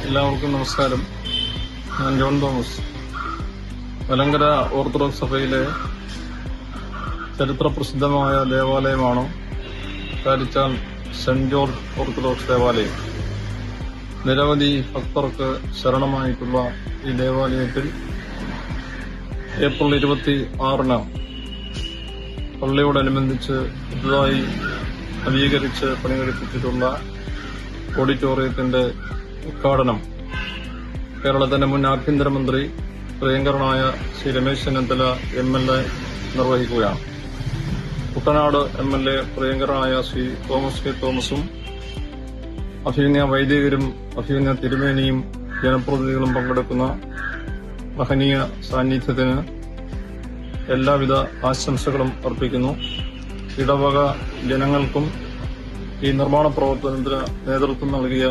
എല്ലാവർക്കും നമസ്കാരം. ഞാൻ ജോൺ തോമസ്. മലങ്കര ഓർത്തഡോക്സ് സഭയിലെ ചരിത്രപ്രസിദ്ധമായ ദേവാലയമാണ് കാരിച്ചാൽ സെന്റ് ജോർജ് ഓർത്തഡോക്സ് ദേവാലയം. നിരവധി ഭക്തർക്ക് ശരണമായിട്ടുള്ള ഈ ദേവാലയത്തിൽ ഏപ്രിൽ 26-ന് പള്ളിയോടനുബന്ധിച്ച് പുതുതായി നവീകരിച്ച് പണികഴിപ്പിച്ചിട്ടുള്ള ഓഡിറ്റോറിയത്തിന്റെ ഉദ്ഘാടനം കേരളത്തിന്റെ മുൻ ആഭ്യന്തരമന്ത്രി പ്രിയങ്കരനായ ശ്രീ രമേശ് ചെന്നിത്തല MLA നിർവഹിക്കുകയാണ്. കുട്ടനാട് MLA പ്രിയങ്കരനായ ശ്രീ തോമസ് കെ തോമസും അഭിനയ വൈദികരും അഭിനയ തിരുമേനിയും ജനപ്രതിനിധികളും പങ്കെടുക്കുന്ന മഹനീയ സാന്നിധ്യത്തിന് എല്ലാവിധ ആശംസകളും അർപ്പിക്കുന്നു. ഇടവക ജനങ്ങൾക്കും ഈ നിർമ്മാണ പ്രവർത്തനത്തിന് നേതൃത്വം നൽകിയ